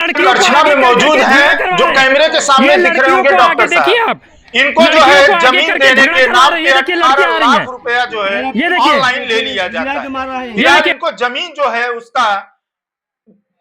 लड़कियों को कचरा में आगे मौजूद करके हैं झगड़ा जो करवा कैमरे के रहे हैं। सामने ये दिख रहे लड़कियों होंगे को आगे डॉक्टर देखिए साहब। आप, इनको जो लड़कियों है को आगे जमीन करके देने झगड़ा के करवा नाम रहे हैं। पे ये देखिए लड़कियां 18 आ रही लाख हैं, रुपया जो है ये देखिए, ऑनलाइन ले लिया जाता है। ये फिलहाल देखिए इनको जमीन जो है उसका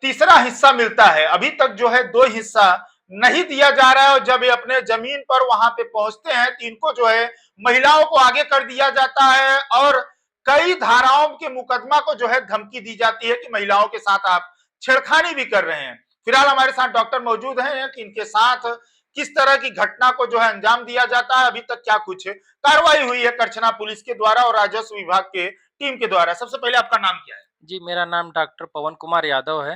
तीसरा हिस्सा मिलता है, अभी तक जो है 2 हिस्सा नहीं दिया जा रहा है। और जब ये अपने जमीन पर वहां पे पहुंचते हैं तो इनको जो है महिलाओं को आगे कर दिया जाता है और कई धाराओं के मुकदमा को जो है धमकी दी जाती है कि महिलाओं के साथ आप छेड़खानी भी कर रहे हैं। फिलहाल हमारे साथ डॉक्टर मौजूद हैं कि इनके साथ किस तरह की घटना को जो है अंजाम दिया जाता है, अभी तक क्या कुछ कार्रवाई हुई है करछना पुलिस के द्वारा और राजस्व विभाग के टीम के द्वारा। सबसे पहले आपका नाम क्या है? जी, मेरा नाम डॉक्टर पवन कुमार यादव है।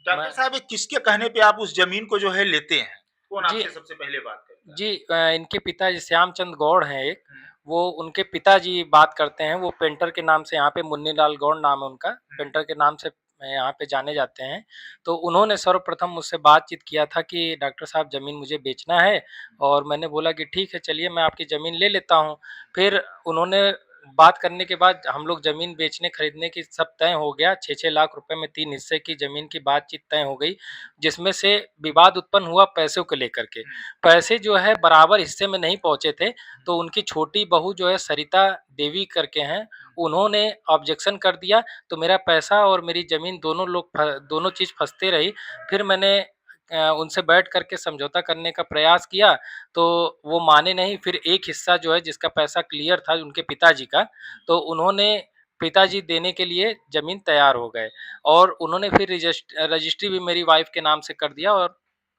डॉक्टर मैं साहब ये किसके कहने पे आप उस जमीन को जो है लेते हैं? कौन जी आपसे सबसे पहले बात करता है? जी इनके पिताजी श्यामचंद गौड़ हैं एक, हम्म, वो उनके पिताजी बात करते हैं, वो पेंटर के नाम से यहाँ पे मुन्नीलाल गौड़ नाम है उनका, पेंटर के नाम से यहाँ पे जाने जाते हैं। तो उन्होंने सर्वप्रथम मुझसे बातचीत किया था कि डॉक्टर साहब ज़मीन मुझे बेचना है और मैंने बोला कि ठीक है चलिए मैं आपकी ज़मीन ले लेता हूँ। फिर उन्होंने बात करने के बाद हम लोग ज़मीन बेचने खरीदने की सब तय हो गया, 6-6 लाख रुपए में 3 हिस्से की ज़मीन की बातचीत तय हो गई, जिसमें से विवाद उत्पन्न हुआ पैसों को लेकर के। पैसे जो है बराबर हिस्से में नहीं पहुँचे थे, तो उनकी छोटी बहू जो है सरिता देवी करके हैं, उन्होंने ऑब्जेक्शन कर दिया, तो मेरा पैसा और मेरी ज़मीन दोनों चीज़ फँसते रही। फिर मैंने उनसे बैठ कर के समझौता करने का प्रयास किया, तो वो माने नहीं। फिर एक हिस्सा जो है जिसका पैसा क्लियर था उनके पिताजी का, तो उन्होंने पिताजी देने के लिए ज़मीन तैयार हो गए और उन्होंने फिर रजिस्ट्री भी मेरी वाइफ़ के नाम से कर दिया और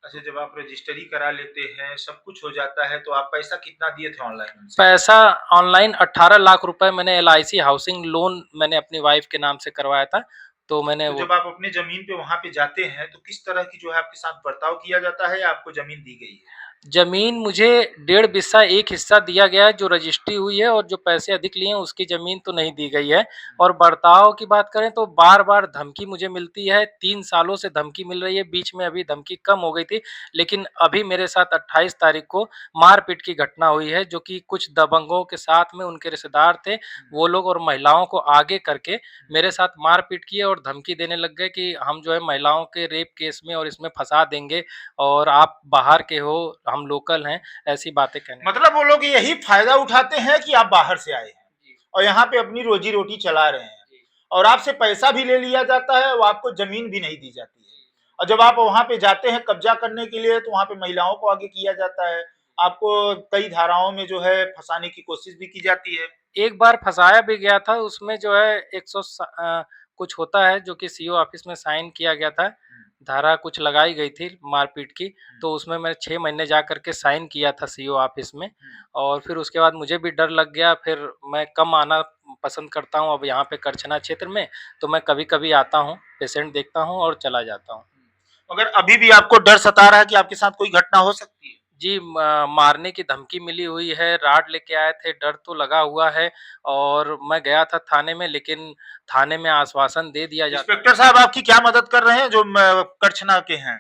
अच्छा, जब आप रजिस्ट्री करा लेते हैं, सब कुछ हो जाता है, तो आप पैसा कितना दिए थे ऑनलाइन उनसे? पैसा ऑनलाइन 18 लाख रुपए मैंने एलआईसी हाउसिंग लोन मैंने अपनी वाइफ़ के नाम से करवाया था, तो मैंने तो वो जब आप अपनी जमीन पे वहां पे जाते हैं, तो किस तरह की जो है आपके साथ बर्ताव किया जाता है या आपको जमीन दी गई है? ज़मीन मुझे 1.5 बिस्सा एक हिस्सा दिया गया है, जो रजिस्ट्री हुई है और जो पैसे अधिक लिए हैं उसकी ज़मीन तो नहीं दी गई है। और बर्ताव की बात करें तो बार-बार धमकी मुझे मिलती है, 3 सालों से धमकी मिल रही है, बीच में अभी धमकी कम हो गई थी, लेकिन अभी मेरे साथ 28 तारीख को मारपीट की घटना हुई है, जो कि कुछ दबंगों के साथ में उनके रिश्तेदार थे, वो लोग और महिलाओं को आगे करके मेरे साथ मारपीट की और धमकी देने लग गए कि हम जो है महिलाओं के रेप केस में और इसमें फँसा देंगे और आप बाहर के हो, हम लोकल हैं, ऐसी बातें कहने लगे। मतलब वो लोग यही फायदा उठाते हैं कि आप बाहर से आए हैं और यहाँ पे अपनी रोजी रोटी चला रहे हैं और आपसे पैसा भी ले लिया जाता है, वो आपको जमीन भी नहीं दी जाती है। और जब आप वहां पे जाते हैं कब्जा करने के लिए, तो वहां पे महिलाओं को आगे किया जाता है, आपको कई धाराओं में जो है फंसाने की कोशिश भी की जाती है। एक बार फँसाया भी गया था, उसमें जो है कुछ होता है जो कि सीओ ऑफ़िस में साइन किया गया था, धारा कुछ लगाई गई थी मारपीट की, तो उसमें मैं 6 महीने जा कर के साइन किया था सीओ ऑफ़िस में और फिर उसके बाद मुझे भी डर लग गया, फिर मैं कम आना पसंद करता हूँ अब यहाँ पे करछना क्षेत्र में, तो मैं कभी-कभी आता हूँ, पेशेंट देखता हूँ और चला जाता हूँ। मगर अभी भी आपको डर सता रहा है कि आपके साथ कोई घटना हो सकती है? जी, मारने की धमकी मिली हुई है, रॉड लेके आए थे, डर तो लगा हुआ है और मैं गया था थाने में, लेकिन थाने में आश्वासन दे दिया जाता है। इंस्पेक्टर साहब आपकी क्या मदद कर रहे हैं जो करछना के हैं?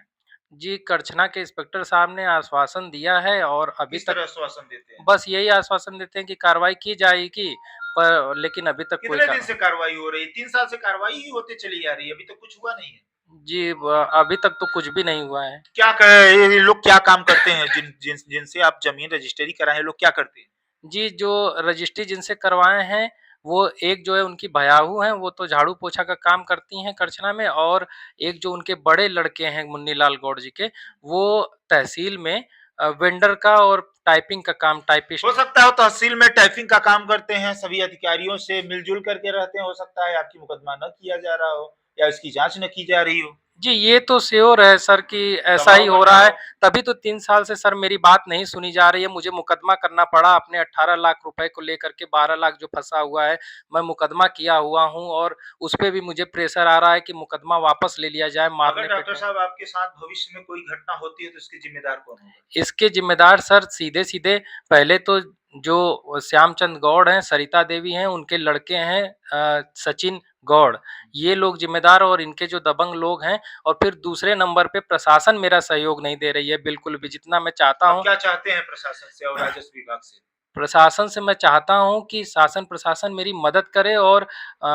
जी, करछना के इंस्पेक्टर साहब ने आश्वासन दिया है और अभी किस तक तरह आश्वासन देते हैं? बस यही आश्वासन देते हैं कि कार्रवाई की जाएगी, पर लेकिन अभी तक कोई कितने दिन कार्रवाई से कार्रवाई हो रही है? 3 साल से कार्रवाई ही होते चली आ रही है, अभी तक कुछ हुआ नहीं है। जी, अभी तक तो कुछ भी नहीं हुआ है। क्या क ये लोग क्या काम करते हैं जिनसे आप ज़मीन रजिस्ट्री कराए हैं, ये लोग क्या करते हैं? जी, जो रजिस्ट्री जिनसे करवाए हैं, वो एक जो है उनकी भयाहू हैं, वो तो झाड़ू-पोछा का काम करती हैं करछना में और एक जो उनके बड़े लड़के हैं मुन्नीलाल गौड़ जी के, वो तहसील में वेंडर का और टाइपिंग का काम हो टाइपिस्ट सकता है वो तहसील में टाइपिंग का काम करते हैं, सभी अधिकारियों से मिल-जुल करके रहते हैं, हो सकता है आपकी मुकदमा न किया जा रहा हो या इसकी जाँच न की जा रही हो। जी, ये तो श्योर है सर कि ऐसा ही दबाव हो बन रहा रहा है, हो। तभी तो 3 साल से सर मेरी बात नहीं सुनी जा रही है, मुझे मुकदमा करना पड़ा अपने 18 लाख रुपए को लेकर के 12 लाख जो फँसा हुआ है, मैं मुकदमा किया हुआ हूँ और उसपे भी मुझे प्रेशर आ रहा है कि मुकदमा वापस ले लिया जाए अगर डॉक्टर मारने-पीटने साहब आपके साथ भविष्य में कोई घटना होती है तो इसके ज़िम्मेदार कौन होगा? इसके ज़िम्मेदार सर सीधे-सीधे पहले तो जो श्यामचंद गौड़ हैं, सरिता देवी हैं, उनके लड़के हैं सचिन गौड़, ये लोग ज़िम्मेदार और इनके जो दबंग लोग हैं और फिर दूसरे नंबर पे प्रशासन मेरा सहयोग नहीं दे रही है बिल्कुल भी, जितना मैं चाहता आप हूँ। क्या चाहते हैं प्रशासन से और राजस्व विभाग से? प्रशासन से मैं चाहता हूँ कि शासन प्रशासन मेरी मदद करे और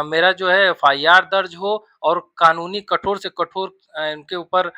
मेरा जो है एफआईआर दर्ज हो और कानूनी कठोर से कठोर इनके ऊपर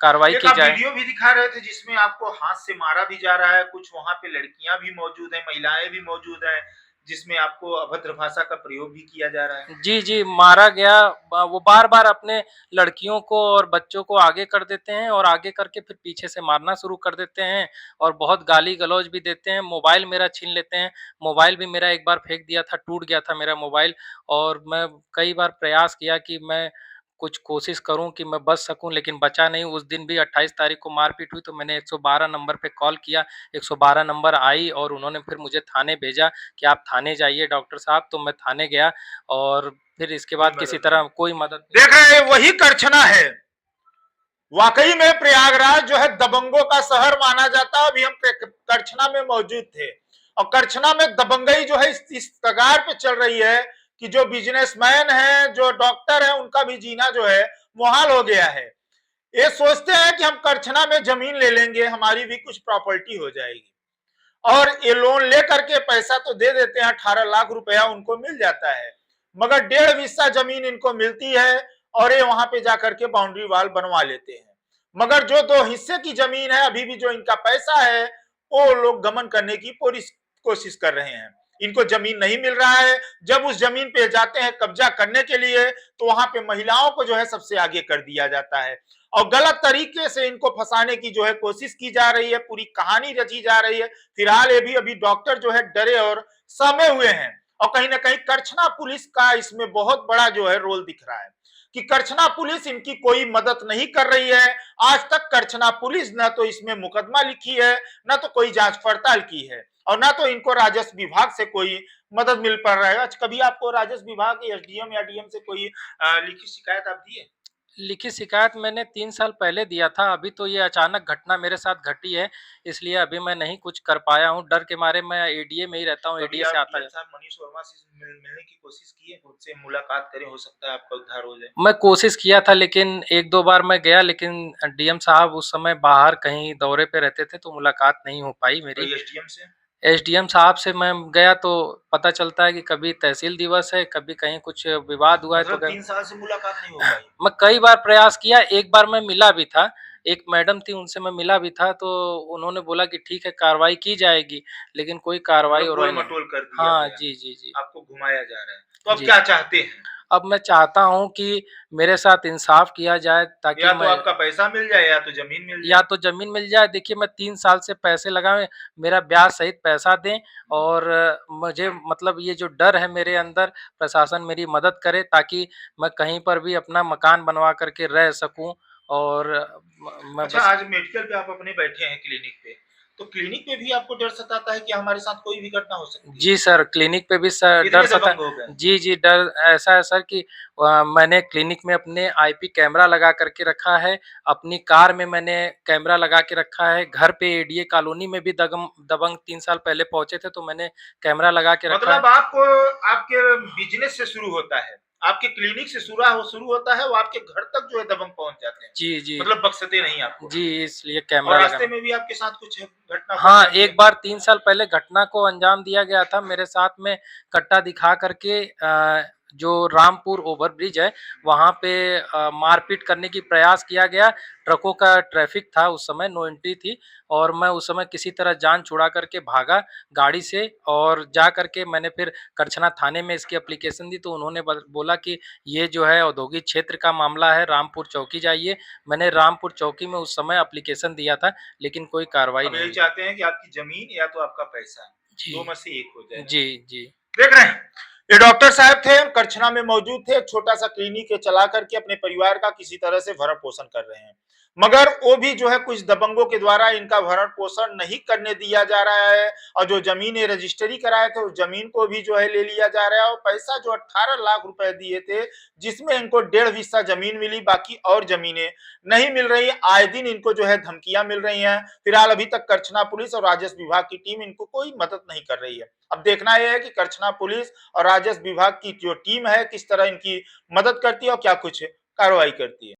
कार्रवाई एक की आप जाए। वीडियो भी दिखा रहे थे जिसमें आपको हाथ से मारा भी जा रहा है, कुछ वहां पे लड़कियां भी मौजूद हैं, महिलाएं भी मौजूद हैं, जिसमें आपको अभद्र भाषा का प्रयोग भी किया जा रहा है। जी, जी, मारा गया। वो बार-बार अपने लड़कियों को और बच्चों को आगे कर देते हैं और आगे करके फिर पीछे से मारना शुरू कर देते हैं और बहुत गाली-गलौज भी देते हैं। मोबाइल मेरा छीन लेते हैं। मोबाइल भी मेरा एक बार फेंक दिया था, टूट गया था मेरा मोबाइल और मैं कई बार प्रयास किया कि मैं कुछ कोशिश करूँ कि मैं बच सकूँ, लेकिन बचा नहीं। उस दिन भी 28 तारीख को मारपीट हुई तो मैंने 112 नंबर पे कॉल किया। 112 नंबर आई और उन्होंने फिर मुझे थाने भेजा कि आप थाने जाइए डॉक्टर साहब, तो मैं थाने गया और फिर इसके कोई बाद किसी मदद नहीं। तरह कोई मदद देख रहे हैं वही करछना है। वाकई में प्रयागराज जो है दबंगों का शहर माना जाता है। अभी हम करछना में मौजूद थे और करछना में दबंगई जो है इस कगार पे चल रही है कि जो बिजनेसमैन है, जो डॉक्टर है, उनका भी जीना जो है मुहाल हो गया है। ये सोचते हैं कि हम करछना में जमीन ले लेंगे, हमारी भी कुछ प्रॉपर्टी हो जाएगी और ये लोन लेकर के पैसा तो दे देते हैं, 18 लाख रुपया उनको मिल जाता है, मगर 1.5 हिस्सा जमीन इनको मिलती है और ये वहां पे जाकर के बाउंड्री वाल बनवा लेते हैं। मगर जो 2 हिस्से की जमीन है, अभी भी जो इनका पैसा है, वो लोग गमन करने की पूरी कोशिश कर रहे हैं। इनको जमीन नहीं मिल रहा है। जब उस जमीन पे जाते हैं कब्जा करने के लिए तो वहां पे महिलाओं को जो है सबसे आगे कर दिया जाता है और गलत तरीके से इनको फंसाने की जो है कोशिश की जा रही है, पूरी कहानी रची जा रही है। फिलहाल ये भी अभी डॉक्टर जो है डरे और सहमे हुए हैं और कहीं ना कहीं करछना पुलिस का इसमें बहुत बड़ा जो है रोल दिख रहा है कि करछना पुलिस इनकी कोई मदद नहीं कर रही है। आज तक करछना पुलिस न तो इसमें मुकदमा लिखी है, न तो कोई जांच पड़ताल की है और न तो इनको राजस्व विभाग से कोई मदद मिल पा रहा है। कभी आपको राजस्व विभाग, एसडीएम या डीएम से कोई लिखित शिकायत आप दिए? लिखित शिकायत मैंने 3 साल पहले दिया था। अभी तो ये अचानक घटना मेरे साथ घटी है, इसलिए अभी मैं नहीं कुछ कर पाया हूँ। डर के मारे मैं एडीए में ही रहता हूँ, कभी एडीए से आप आता डीएम जाता। साहब मनीष वर्मा से मिलने की कोशिश की है, उनसे मुलाकात करें, हो सकता है आपका उद्धार हो जाए। मैं कोशिश किया था लेकिन 1-2 बार मैं गया, लेकिन डीएम साहब उस समय बाहर कहीं दौरे पे रहते थे तो मुलाकात नहीं हो पाई मेरी। और एसडीएम से? एसडीएम साहब से मैं गया तो पता चलता है कि कभी तहसील दिवस है, कभी कहीं कुछ विवाद हुआ है तो मतलब 3 साल से मुलाकात नहीं हो पाई। मैं कई बार प्रयास किया, एक बार मैं मिला भी था, एक मैडम थी उनसे मैं मिला भी था तो उन्होंने बोला कि ठीक है कार्रवाई की जाएगी, लेकिन कोई कार्रवाई मतलब वारवाई नहीं। गोल-मटोल कर दिया हाँ, गया, जी, जी, जी। आपको घुमाया जा रहा है। तो अब जी। क्या चाहते हैं? अब मैं चाहता हूँ कि मेरे साथ इंसाफ किया जाए ताकि या तो मैं आपका पैसा मिल जाए या तो जमीन मिल या जाए। तो ज़मीन मिल जाए। देखिए मैं 3 साल से पैसे लगाए, मेरा ब्याज सहित पैसा दें और मुझे मतलब ये जो डर है मेरे अंदर, प्रशासन मेरी मदद करे ताकि मैं कहीं पर भी अपना मकान बनवा कर के रह सकूँ और मैं अच्छा, बस। आज मेडिकल पे आप अपने बैठे हैं क्लिनिक पे, तो क्लिनिक पे भी आपको डर सताता है कि हमारे साथ कोई भी घटना हो सकती है? जी सर, क्लिनिक पे भी डर इतने सता। दबंग हो गए। जी, जी, डर ऐसा है सर कि मैंने क्लिनिक में अपने आईपी कैमरा लगा कर के रखा है, अपनी कार में मैंने कैमरा लगा के रखा है, घर पे एडीए कॉलोनी में भी दबंग 3 साल पहले पहुँचे थे तो मैंने कैमरा लगा के रखा है। मतलब आपको आपके बिजनेस से शुरू होता है, आपके क्लिनिक से शुरू होता है, वो आपके घर तक जो है दबंग पहुंच जाते हैं, जी, जी। मतलब बख्शते नहीं आपको। जी, इसलिए और कैमरा रास्ते लगा। में भी आपके साथ कुछ घटना घट हाँ, जाती है? एक बार 3 साल पहले घटना को अंजाम दिया गया था। मेरे साथ में कट्टा दिखा कर के जो रामपुर ओवरब्रिज है, वहाँ पे मारपीट करने की प्रयास किया गया। ट्रकों का ट्रैफ़िक था उस समय, नो एंट्री थी और मैं उस समय किसी तरह जान छुड़ा कर के भागा गाड़ी से और जा कर के मैंने फिर करछना थाने में इसकी एप्लीकेशन दी, तो उन्होंने बोला कि ये जो है औद्योगिक क्षेत्र का मामला है, रामपुर चौकी जाइए। मैंने रामपुर चौकी में उस समय एप्लीकेशन दिया था, लेकिन कोई कार्रवाई अब नहीं यही हुई। चाहते हैं कि आपकी जमीन या तो आपका पैसा, जी। 2 में से एक हो जाए। जी, जी। देख रहे हैं, ये डॉक्टर साहब थे, करछना में मौजूद थे, छोटा सा क्लिनिक चला करके अपने परिवार का किसी तरह से भरण पोषण कर रहे हैं, मगर वो भी जो है कुछ दबंगों के द्वारा इनका भरण पोषण नहीं करने दिया जा रहा है और जो जमीन रजिस्ट्री कराए थे उस जमीन को भी जो है ले लिया जा रहा है और पैसा जो 18 लाख रुपए दिए थे, जिसमें इनको 1.5 हिस्सा जमीन मिली, बाकी और जमीनें नहीं मिल रही। आए दिन इनको जो है धमकियां मिल रही हैं। फिलहाल अभी तक करछना पुलिस और राजस्व विभाग की टीम इनको कोई मदद नहीं कर रही है। अब देखना यह है कि करछना पुलिस और राजस्व विभाग की जो टीम है किस तरह इनकी मदद करती है और क्या कुछ कार्रवाई करती है।